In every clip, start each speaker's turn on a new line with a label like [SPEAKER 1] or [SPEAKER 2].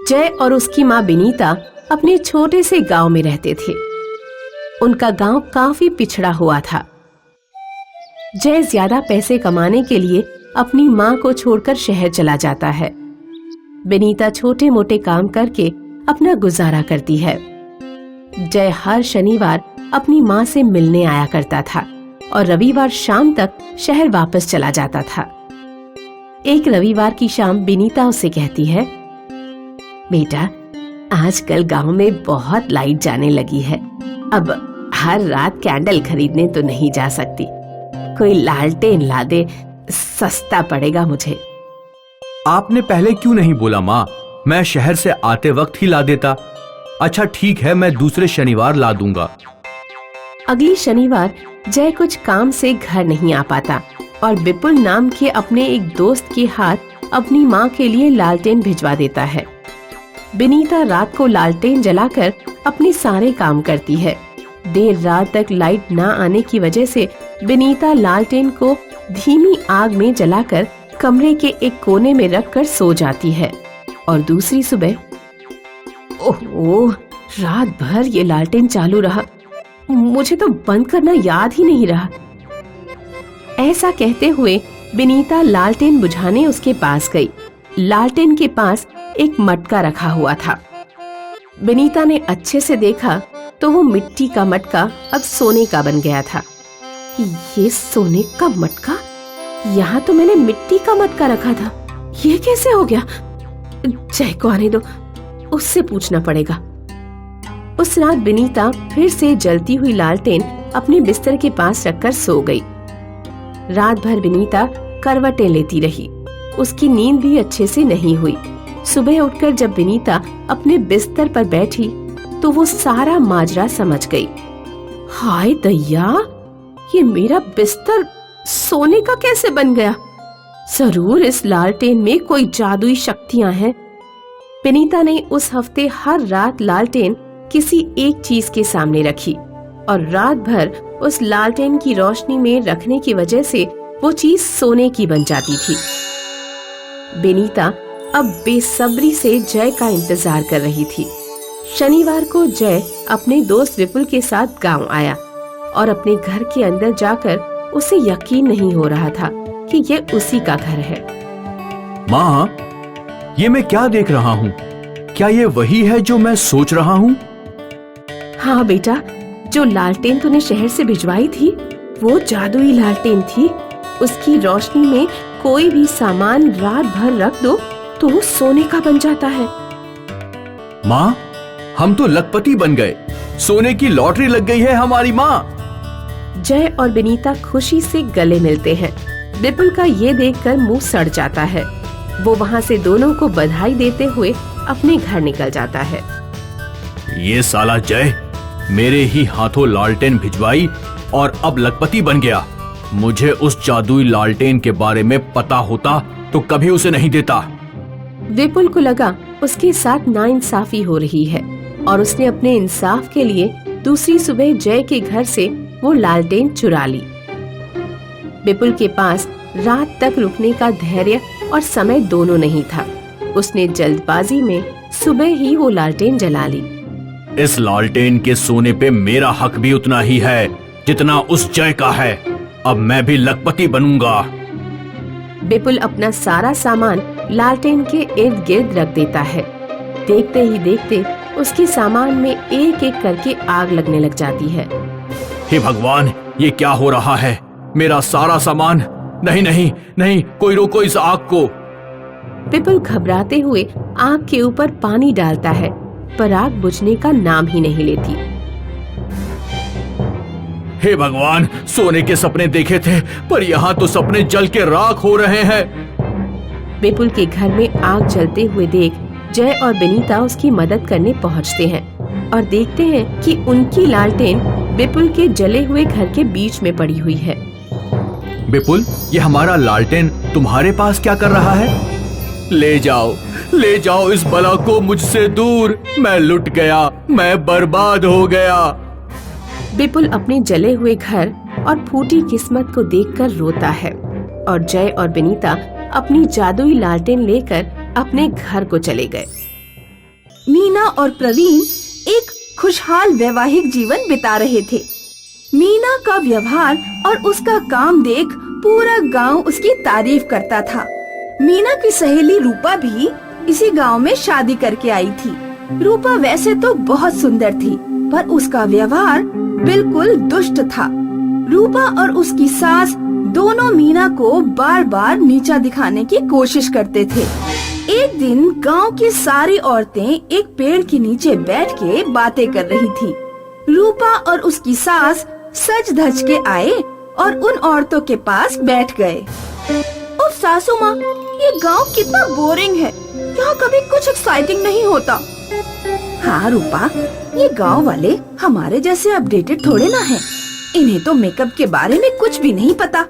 [SPEAKER 1] जय और उसकी माँ बिनीता अपने छोटे से गांव में रहते थे। उनका गांव काफी पिछड़ा हुआ था। जय ज्यादा पैसे कमाने के लिए अपनी माँ को छोड़कर शहर चला जाता है। बिनीता छोटे मोटे काम करके अपना गुजारा करती है। जय हर शनिवार अपनी माँ से मिलने आया करता था और रविवार शाम तक शहर वापस चला जाता था। एक रविवार की शाम बिनीता उसे कहती है, बेटा, आजकल गांव में बहुत लाइट जाने लगी है। अब हर रात कैंडल खरीदने तो नहीं जा सकती। कोई लालटेन ला दे, सस्ता पड़ेगा मुझे।
[SPEAKER 2] आपने पहले क्यों नहीं बोला माँ? मैं शहर से आते वक्त ही ला देता। अच्छा ठीक है, मैं दूसरे शनिवार ला दूंगा।
[SPEAKER 1] अगली शनिवार जय कुछ काम से घर नहीं आ पाता और विपुल नाम के अपने एक दोस्त के हाथ अपनी माँ के लिए लालटेन भिजवा देता है। बिनीता रात को लालटेन जलाकर अपने सारे काम करती है। देर रात तक लाइट न आने की वजह से बिनीता लालटेन को धीमी आग में जलाकर कमरे के एक कोने में रखकर सो जाती है और दूसरी सुबह, ओह, रात भर ये लालटेन चालू रहा, मुझे तो बंद करना याद ही नहीं रहा। ऐसा कहते हुए बिनीता लालटेन बुझाने उसके पास गई। लालटेन के पास एक मटका रखा हुआ था। बिनीता ने अच्छे से देखा तो वो मिट्टी का मटका अब सोने का बन गया था। ये सोने का मटका? यहाँ तो मैंने मिट्टी का मटका रखा था, ये कैसे हो गया? जय को आने दो, उससे पूछना पड़ेगा। उस रात बिनीता फिर से जलती हुई लालटेन अपने बिस्तर के पास रखकर सो गई। रात भर बिनीता करवटें लेती रही। उसकी नींद भी अच्छे से नहीं हुई। सुबह उठकर जब बिनीता अपने बिस्तर पर बैठी तो वो सारा माजरा समझ गई। हाय दैया, ये मेरा बिस्तर सोने का कैसे बन गया? जरूर इस लालटेन में कोई जादुई शक्तियां हैं। बिनीता ने उस हफ्ते हर रात लालटेन किसी एक चीज के सामने रखी और रात भर उस लालटेन की रोशनी में रखने की वजह से वो चीज सोने की बन जाती थी। बिनीता अब बेसब्री से जय का इंतजार कर रही थी। शनिवार को जय अपने दोस्त विपुल के साथ गांव आया और अपने घर के अंदर जाकर उसे यकीन नहीं हो रहा था कि ये उसी का घर है।
[SPEAKER 2] माँ, ये मैं क्या देख रहा हूँ? क्या ये वही है जो मैं सोच रहा हूँ?
[SPEAKER 1] हाँ बेटा, जो लालटेन तूने शहर से भिजवाई थी वो जादुई लालटेन थी। उसकी रोशनी में कोई भी सामान रात भर रख दो तो वो सोने का बन जाता है।
[SPEAKER 2] माँ, हम तो लखपति बन गए। सोने की लॉटरी लग गई है हमारी माँ।
[SPEAKER 1] जय और बिनीता खुशी से गले मिलते हैं। विपुल का ये देखकर मुंह सड़ जाता है। वो वहाँ से दोनों को बधाई देते हुए अपने घर निकल जाता है।
[SPEAKER 2] ये साला जय मेरे ही हाथों लालटेन भिजवाई और अब लखपति बन गया। मुझे उस जादुई लालटेन के बारे में पता होता तो कभी उसे नहीं देता।
[SPEAKER 1] विपुल को लगा उसके साथ नाइंसाफी हो रही है और उसने अपने इंसाफ के लिए दूसरी सुबह जय के घर से वो लालटेन चुरा ली। विपुल के पास रात तक रुकने का धैर्य और समय दोनों नहीं था। उसने जल्दबाजी में सुबह ही वो लालटेन जला ली।
[SPEAKER 2] इस लालटेन के सोने पे मेरा हक भी उतना ही है जितना उस जय का है। अब मैं भी लखपति बनूंगा।
[SPEAKER 1] विपुल अपना सारा सामान लालटेन के इर्द गिर्द रख देता है। देखते ही देखते उसके सामान में एक एक करके आग लगने लग जाती है।
[SPEAKER 2] हे भगवान, ये क्या हो रहा है? मेरा सारा सामान! नहीं नहीं नहीं, कोई रोको इस आग को।
[SPEAKER 1] विपुल घबराते हुए आग के ऊपर पानी डालता है पर आग बुझने का नाम ही नहीं लेती।
[SPEAKER 2] हे भगवान, सोने के सपने देखे थे पर यहाँ तो सपने जल के राख हो रहे हैं।
[SPEAKER 1] विपुल के घर में आग जलते हुए देख जय और बिनीता उसकी मदद करने पहुँचते हैं और देखते हैं कि उनकी लालटेन विपुल के जले हुए घर के बीच में पड़ी हुई है।
[SPEAKER 2] विपुल, ये हमारा लालटेन तुम्हारे पास क्या कर रहा है? ले जाओ इस बला को मुझसे दूर। मैं लुट गया, मैं बर्बाद हो गया।
[SPEAKER 1] विपुल अपने जले हुए घर और फूटी किस्मत को देखकर रोता है और जय और बिनीता अपनी जादुई लालटेन लेकर अपने घर को चले गए।
[SPEAKER 3] मीना और प्रवीण एक खुशहाल वैवाहिक जीवन बिता रहे थे। मीना का व्यवहार और उसका काम देख पूरा गांव उसकी तारीफ करता था। मीना की सहेली रूपा भी इसी गांव में शादी करके आई थी। रूपा वैसे तो बहुत सुंदर थी, पर उसका व्यवहार बिल्कुल दुष्ट था। रूपा और उसकी सास दोनों मीना को बार बार नीचा दिखाने की कोशिश करते थे। एक दिन गांव की सारी औरतें एक पेड़ के नीचे बैठ के बातें कर रही थी। रूपा और उसकी सास सज धज के आए और उन औरतों के पास बैठ गए। ओ सासू माँ, ये गांव कितना बोरिंग है, यहाँ कभी कुछ एक्साइटिंग नहीं होता। हाँ रूपा, ये गांव वाले हमारे जैसे अपडेटेड थोड़े ना हैं। इन्हें तो मेकअप के बारे में कुछ भी नहीं पता।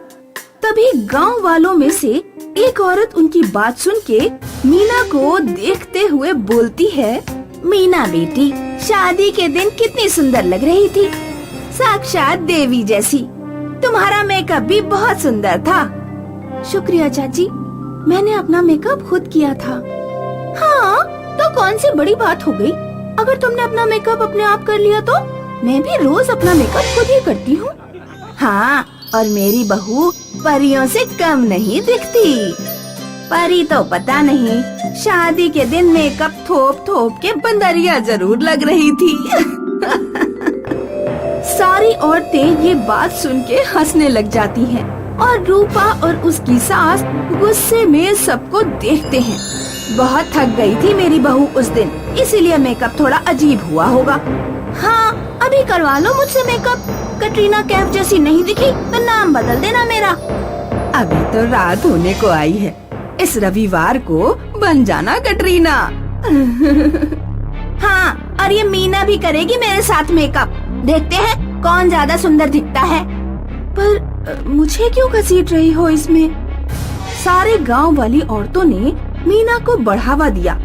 [SPEAKER 3] तभी गांव वालों में से एक औरत उनकी बात सुन के मीना को देखते हुए बोलती है, मीना बेटी, शादी के दिन कितनी सुंदर लग रही थी, साक्षात देवी जैसी। तुम्हारा मेकअप भी बहुत सुंदर था। शुक्रिया चाची, मैंने अपना मेकअप खुद किया था। हाँ, तो कौन सी बड़ी बात हो गई? अगर तुमने अपना मेकअप अपने आप कर लिया तो मैं भी रोज अपना मेकअप खुद ही करती हूँ। हाँ, और मेरी बहू परियों से कम नहीं दिखती। परी तो पता नहीं, शादी के दिन मेकअप थोप थोप के बंदरिया जरूर लग रही थी। सारी औरतें ये बात सुन के हंसने लग जाती हैं और रूपा और उसकी सास गुस्से में सबको देखते हैं। बहुत थक गई थी मेरी बहू उस दिन, इसीलिए मेकअप थोड़ा अजीब हुआ होगा। हाँ, अभी करवा लो मुझसे मेकअप। कटरीना कैफ जैसी नहीं दिखी तो नाम बदल देना मेरा। अभी तो रात होने को आई है, इस रविवार को बन जाना कटरीना। हाँ, और ये मीना भी करेगी मेरे साथ मेकअप। देखते हैं कौन ज्यादा सुंदर दिखता है। पर मुझे क्यों घसीट रही हो इसमें? सारे गांव वाली औरतों ने मीना को बढ़ावा दिया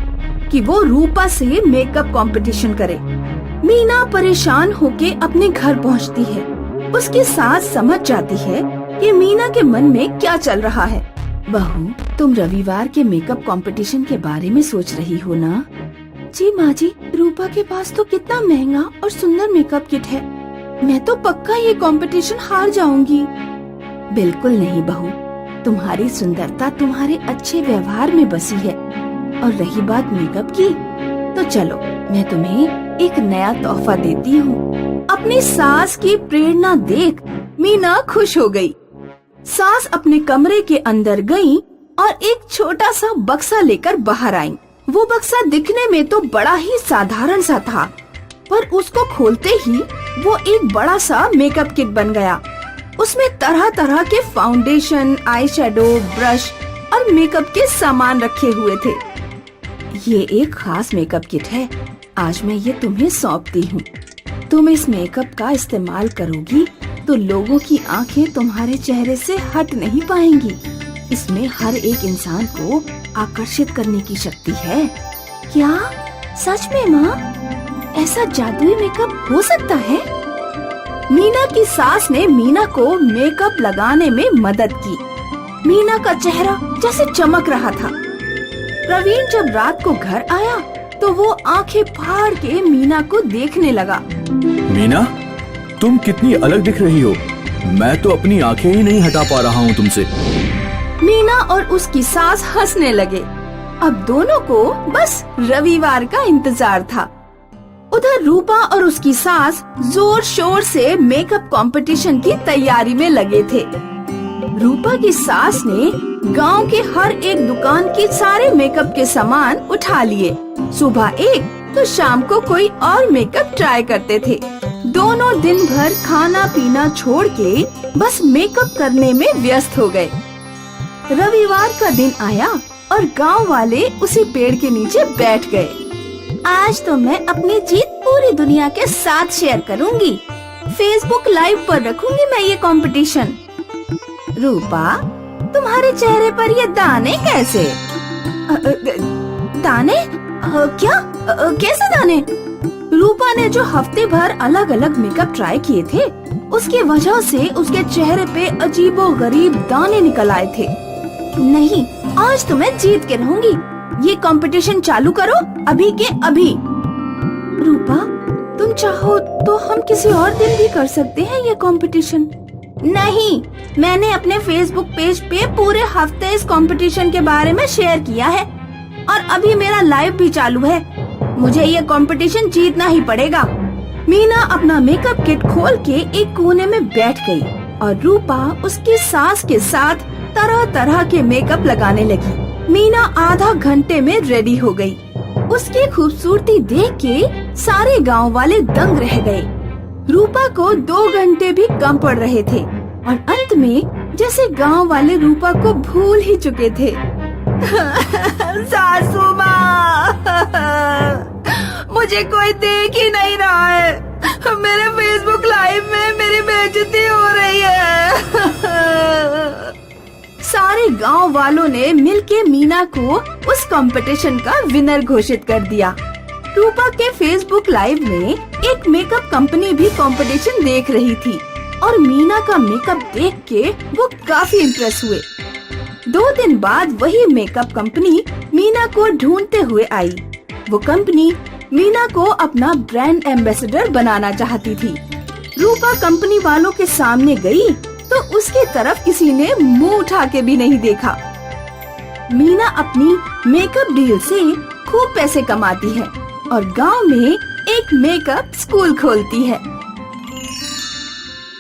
[SPEAKER 3] कि वो रूपा से मेकअप कंपटीशन करे। मीना परेशान होके अपने घर पहुंचती है। उसकी सास समझ जाती है कि मीना के मन में क्या चल रहा है। बहू, तुम रविवार के मेकअप कंपटीशन के बारे में सोच रही हो ना? जी माँ जी, रूपा के पास तो कितना महंगा और सुंदर मेकअप किट है। मैं तो पक्का ये कंपटीशन हार जाऊंगी। बिल्कुल नहीं बहू, तुम्हारी सुंदरता तुम्हारे अच्छे व्यवहार में बसी है। और रही बात मेकअप की, तो चलो मैं तुम्हें एक नया तोहफा देती हूँ। अपनी सास की प्रेरणा देख मीना खुश हो गई। सास अपने कमरे के अंदर गई और एक छोटा सा बक्सा लेकर बाहर आई। वो बक्सा दिखने में तो बड़ा ही साधारण सा था, पर उसको खोलते ही वो एक बड़ा सा मेकअप किट बन गया। उसमें तरह तरह के फाउंडेशन, आई शेडो, ब्रश और मेकअप के सामान रखे हुए थे। ये एक खास मेकअप किट है, आज मैं ये तुम्हें सौंपती हूँ। तुम इस मेकअप का इस्तेमाल करोगी तो लोगों की आंखें तुम्हारे चेहरे से हट नहीं पाएंगी। इसमें हर एक इंसान को आकर्षित करने की शक्ति है। क्या सच में माँ? ऐसा जादुई मेकअप हो सकता है? मीना की सास ने मीना को मेकअप लगाने में मदद की। मीना का चेहरा जैसे चमक रहा था। प्रवीण जब रात को घर आया तो वो आंखें फाड़ के मीना को देखने लगा।
[SPEAKER 2] मीना, तुम कितनी अलग दिख रही हो। मैं तो अपनी आंखें ही नहीं हटा पा रहा हूँ तुमसे।
[SPEAKER 3] मीना और उसकी सास हंसने लगे। अब दोनों को बस रविवार का इंतजार था। उधर रूपा और उसकी सास जोर शोर से मेकअप कंपटीशन की तैयारी में लगे थे। रूपा की सास ने गांव के हर एक दुकान के सारे मेकअप के सामान उठा लिए। सुबह एक तो शाम को कोई और मेकअप ट्राई करते थे। दोनों दिन भर खाना पीना छोड़ के बस मेकअप करने में व्यस्त हो गए। रविवार का दिन आया और गांव वाले उसी पेड़ के नीचे बैठ गए। आज तो मैं अपनी जीत पूरी दुनिया के साथ शेयर करूंगी। फेसबुक लाइव पर रखूंगी मैं ये कंपटीशन। रूपा, तुम्हारे चेहरे पर ये दाने कैसे? दाने? क्या? कैसे दाने? रूपा ने जो हफ्ते भर अलग अलग मेकअप ट्राई किए थे, उसकी वजह से उसके चेहरे पे अजीबोगरीब दाने निकल आए थे। नहीं, आज तो मैं जीत के रहूंगी। ये कंपटीशन चालू करो अभी के अभी। रूपा, तुम चाहो तो हम किसी और दिन भी कर सकते हैं ये कंपटीशन। नहीं, मैंने अपने फेसबुक पेज पे पूरे हफ्ते इस कंपटीशन के बारे में शेयर किया है और अभी मेरा लाइव भी चालू है। मुझे ये कंपटीशन जीतना ही पड़ेगा। मीना अपना मेकअप किट खोल के एक कोने में बैठ गई और रूपा उसकी सास के साथ तरह तरह के मेकअप लगाने लगी। मीना आधा घंटे में रेडी हो गई। उसकी खूबसूरती देख के सारे गांव वाले दंग रह गए। रूपा को 2 घंटे भी कम पड़ रहे थे और अंत में जैसे गांव वाले रूपा को भूल ही चुके थे। सासू माँ, मुझे कोई देख ही नहीं रहा है। मेरे फेसबुक लाइव में मेरी बेइज्जती हो रही है। सारे गांव वालों ने मिलके मीना को उस कंपटीशन का विनर घोषित कर दिया। रूपा के फेसबुक लाइव में एक मेकअप कंपनी भी कंपटीशन देख रही थी और मीना का मेकअप देख के वो काफी इम्प्रेस हुए। 2 दिन बाद वही मेकअप कंपनी मीना को ढूंढते हुए आई। वो कंपनी मीना को अपना ब्रांड एम्बेसडर बनाना चाहती थी। रूपा कंपनी वालों के सामने गई तो उसकी तरफ किसी ने मुंह उठा के भी नहीं देखा। मीना अपनी मेकअप डील से खूब पैसे कमाती है और गांव में एक मेकअप स्कूल खोलती है।